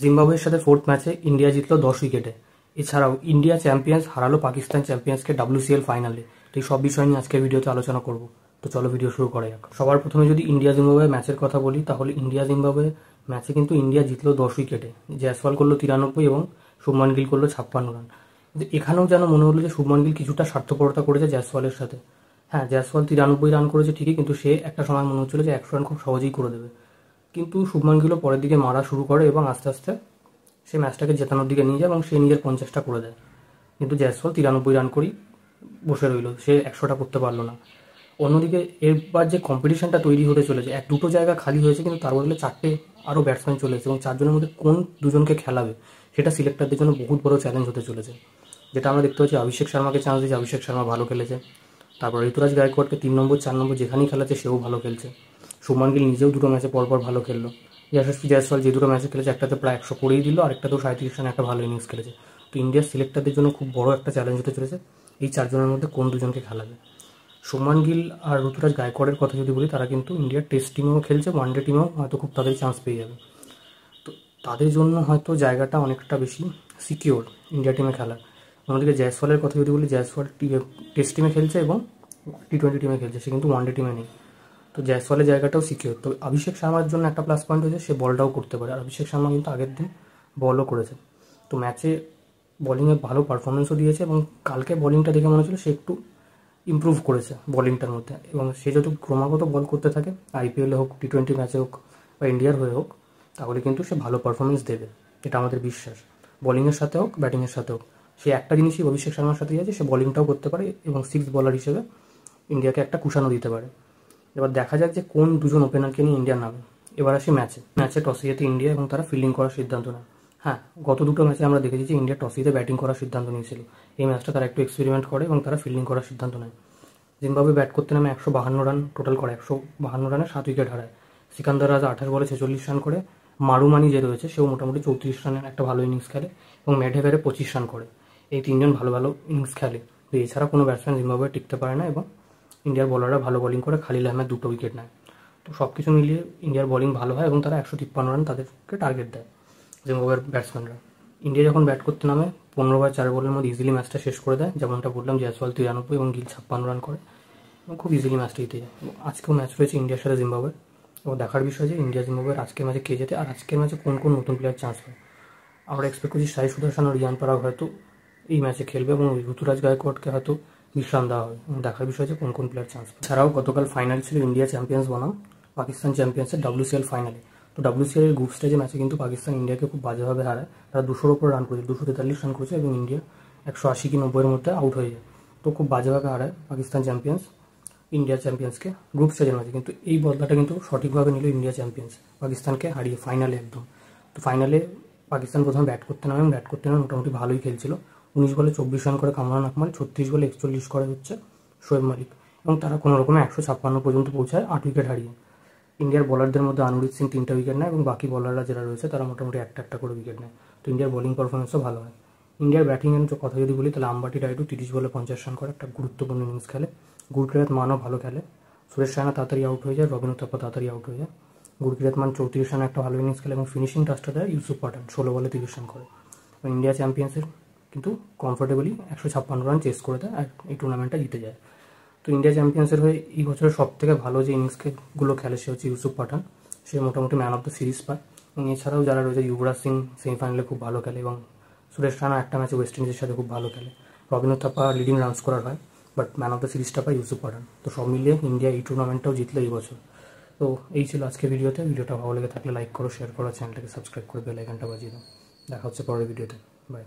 জিম্বাবুয়ের সাথে ফোর্থ ম্যাচে ইন্ডিয়া জিতলো 10 উইকেটে। এছাড়াও ইন্ডিয়া চ্যাম্পিয়ন্স হারালো পাকিস্তান চ্যাম্পিয়ন্সকে WCL ফাইনালে। তো এই সব বিষয় নিয়ে আজকের ভিডিওতে আলোচনা করব। তো চলো ভিডিও শুরু করা যাক। সবার প্রথমে যদি ইন্ডিয়া জিম্বাবুয়ে ম্যাচের কথা বলি, তাহলে ইন্ডিয়া জিম্বাবুয়ে ম্যাচে কিন্তু ইন্ডিয়া জিতলো 10 উইকেটে। জয়সওয়াল করলো 93 এবং শুভমান গিল করলো 56 রান। এখানেও যেন মনে হলো যে শুভমান গিল কিছুটা স্বার্থপরতা করেছে জয়সওয়ালের সাথে। হ্যাঁ, জয়সওয়াল 93 রান করেছে ঠিকই, কিন্তু সে একটা সময় মনে হচ্ছিল যে 100 রান খুব সহজেই করে দেবে। কিন্তু শুভমান গিলও পরের দিকে মারা শুরু করে এবং আস্তে আস্তে সে ম্যাচটাকে জেতানোর দিকে নিয়ে যায় এবং সে নিজের 50টা করে দেয়। কিন্তু জয়সওয়াল 93 রান করেই বসে রইল, সে 100টা করতে পারলো না। অন্যদিকে এরবার যে কম্পিটিশনটা তৈরি হতে চলেছে, দুটো জায়গা খালি হয়েছে, কিন্তু তার বদলে 4টে আরও ব্যাটসম্যান চলে এসেছে এবং 4 জনের মধ্যে কোন দুজনকে খেলাবে সেটা সিলেক্টরদের জন্য বহুত বড় চ্যালেঞ্জ হতে চলেছে। যেটা আমরা দেখতে পাচ্ছি, অভিষেক শর্মাকে চান্স দিয়েছে, অভিষেক শর্মা ভালো খেলেছে। তারপর ঋতুরাজ গায়কোয়াড়কে 3 নম্বর 4 নম্বর যেখানেই খেলাচ্ছে সেও ভালো খেলছে। শুভমান গিল নিজেও দুটো ম্যাচে পরপর ভালো খেললো। যশস্বী জয়সওয়াল যে দুটো ম্যাচে খেলেছে, একটাতে প্রায় 100 করেই দিল, আরেকটাতেও 37 রানে একটা ভালো ইনিংস খেলেছে। তো ইন্ডিয়ার সিলেক্টরদের জন্য খুব বড় একটা চ্যালেঞ্জ হতে চলেছে এই 4 জনের মধ্যে কোন দুজনকে খেলাবে। শুভমান গিল আর ঋতুরাজ গায়কোয়াড়ের কথা যদি বলি, তারা কিন্তু ইন্ডিয়ার টেস্ট টিমেও খেলছে, ওয়ানডে টিমেও হয়তো খুব তাদের চান্স পেয়ে যাবে। তো তাদের জন্য হয়তো জায়গাটা অনেকটা বেশি সিকিওর ইন্ডিয়া টিমে খেলার। অন্যদিকে জয়সওয়ালের কথা যদি বলি, জয়সওয়াল টেস্ট টিমে খেলছে এবং T20 টিমে খেলছে, সে কিন্তু ওয়ানডে টিমে নেই। তো জয়সওয়ালের জায়গাটাও সিকিওর। তো অভিষেক শর্মার জন্য একটা প্লাস পয়েন্ট হয়েছে, সে বলটাও করতে পারে, আর অভিষেক শর্মা কিন্তু আগের দিন বলও করেছে। তো ম্যাচে বোলিংয়ে ভালো পারফরমেন্সও দিয়েছে এবং কালকে বোলিংটা দেখে মনে হচ্ছিল সে একটু ইমপ্রুভ করেছে বোলিংটার মধ্যে। এবং সে যত ক্রমাগত বল করতে থাকে, IPL হোক, T20 ম্যাচে হোক বা ইন্ডিয়ার হয়ে হোক, তাহলে কিন্তু সে ভালো পারফরমেন্স দেবে, এটা আমাদের বিশ্বাস। বোলিংয়ের সাথে হোক, ব্যাটিংয়ের সাথে হোক, সে একটা জিনিসই অভিষেক শর্মার সাথে আছে, সে বোলিংটাও করতে পারে এবং 6 বলার হিসেবে ইন্ডিয়াকে একটা কুশানো দিতে পারে। এবার দেখা যাক যে কোন দুজন ওপেনারকে নিয়ে ইন্ডিয়ার নামে। এবার আসি ম্যাচে টসে জেতে ইন্ডিয়া এবং তারা ফিল্ডিং করার সিদ্ধান্ত নেয়। হ্যাঁ, গত দুটো ম্যাচে আমরা দেখেছি যে ইন্ডিয়া টসে জিতে ব্যাটিং করার সিদ্ধান্ত নিয়েছিল। এই ম্যাচটা তারা একটু এক্সপেরিমেন্ট করে এবং তারা ফিল্ডিং করার সিদ্ধান্ত নেয়। জিম্বাবুয়ে ব্যাট করতে নামে 152 রান টোটাল করে, 152 রানে 7 উইকেট হারায়। সিকান্দার রাজা 28 বলে 46 রান করে। মারুমানি যে রয়েছে, সেও মোটামুটি 34 রানের একটা ভালো ইনিংস খেলে এবং মেডহেভারে 25 রান করে। এই তিনজন ভালো ভালো ইনিংস খেলে। তো এছাড়া কোনো ব্যাটসম্যান জিম্বাবুয়ে টিকতে পারে না এবং ইন্ডিয়ার বোলাররা ভালো বোলিং করে, খালিল আহমেদ 2টো উইকেট নেয়। তো সব কিছু মিলিয়ে ইন্ডিয়ার বোলিং ভালো হয় এবং তারা 153 রান তাদেরকে টার্গেট দেয় জিম্বাবুয়ের ব্যাটসম্যানরা। ইন্ডিয়া যখন ব্যাট করতে নামে 15/4 বলের মধ্যে ইজিলি ম্যাচটা শেষ করে দেয়। যেমনটা বললাম, জয়সওয়াল 93 এবং গিল 56 রান করে এবং খুব ইজিলি ম্যাচটা জিতে যায়। আজকেও ম্যাচ রয়েছে ইন্ডিয়ার সাথে জিম্বাবুয়ের, এবং দেখার বিষয় যে ইন্ডিয়া জিম্বাবুয়ের আজকের ম্যাচে কে যেতে আর আজকের ম্যাচে কোন কোন নতুন প্লেয়ার চান্স পায়। আমরা এক্সপেক্ট করছি সাই সুদর্শন আর রিয়ান পরাগ হয়তো এই ম্যাচে খেলবে এবং ঋতুরাজ গায়কোয়াড়কে হয়তো বিশ্রাম দেওয়া হয়। এবং দেখার বিষয় যে কোন কোন প্লেয়ার চান্স পায়। ছাড়াও গতকাল ফাইনাল ছিল ইন্ডিয়া চ্যাম্পিয়ন্স বনাম পাকিস্তান চ্যাম্পিয়ন্সের WCL ফাইনালে। তো WCL এর গ্রুপ স্টেজে ম্যাচে কিন্তু পাকিস্তান ইন্ডিয়াকে খুব বাজেভাবে হারায়। তারা 200-র ওপর রান করেছে, 243 রান করেছে এবং ইন্ডিয়া 180 কি 90-এর মধ্যে আউট হয়ে যায়। তো খুব বাজেভাবে হারায় পাকিস্তান চ্যাম্পিয়ন্স ইন্ডিয়া চ্যাম্পিয়ন্সকে গ্রুপ স্টেজের ম্যাচে। কিন্তু এই বদলাটা কিন্তু সঠিকভাবে নিল ইন্ডিয়া চ্যাম্পিয়ন্স, পাকিস্তানকে হারিয়ে ফাইনালে একদম। তো ফাইনালে পাকিস্তান প্রথমে ব্যাট করতে নামে মোটামুটি ভালোই খেলছিল। 19 বলে 24 রান করে কামরান আকমল, 36 বলে 41 করে হচ্ছে শোয়েব মালিক, এবং তারা কোনো রকমে 156 পর্যন্ত পৌঁছায় 8 উইকেট হারিয়ে। ইন্ডিয়ার বোলারদের মধ্যে আনুরিত সিং 3টা উইকেট নেয় এবং বাকি বোলাররা যারা রয়েছে তারা মোটামুটি একটা একটা করে উইকেট নেয়। তো ইন্ডিয়ার বোলিং পারফরমেন্সও ভালো হয়। ইন্ডিয়ার ব্যাটিংয়ের কথা যদি বলি, তাহলে আম্বাটি রাইডু 30 বলে 50 রান করে একটা গুরুত্বপূর্ণ ইনিংস খেলে। গুরকিরাত মানও ভালো খেলে। সুরেশ রায়না তাড়াতাড়ি আউট হয়ে যায়, রবিন উথাপ্পা তাড়াতাড়ি আউট হয়ে যায়। গুরকিরাত মান 34 রানে একটা ভালো ইনিংস খেলে এবং ফিনিশিং টাচটা দেয় ইউসুফ পাঠান, 16 বলে 30 রান করে। এবং ইন্ডিয়া চ্যাম্পিয়ন্সের কিন্তু কমফোর্টেবলি 156 রান চেস করে দেয় আর এই টুর্নামেন্টটা জিতে যায়। তো ইন্ডিয়া চ্যাম্পিয়ন্সের হয়ে এই বছরের সব থেকে ভালো যে ইনিংসগুলো খেলে সে হচ্ছে ইউসুফ পাঠান। সে মোটামুটি ম্যান অফ দ্য সিরিজ পায়। এবং এছাড়াও যারা রয়েছে, যুবরাজ সিং সেমিফাইনালে খুব ভালো খেলে এবং সুরেশ রায়না একটা ম্যাচে ওয়েস্ট ইন্ডিজের সাথে খুব ভালো খেলে। Robin Uthappa leading run scorer হয়, বাট ম্যান অফ দ্য সিরিজটা পায় ইউসুফ পাঠান। তো সব মিলিয়ে ইন্ডিয়া এই টুর্নামেন্টটাও জিতলো এই বছর। তো এই ছিল আজকে ভিডিওটা ভালো লেগে থাকলে লাইক করো, শেয়ার করো, চ্যানেলটাকে সাবস্ক্রাইব করে বেল আইকনটা বাজিয়ে দাও। দেখা হচ্ছে পরের ভিডিওতে। বাই।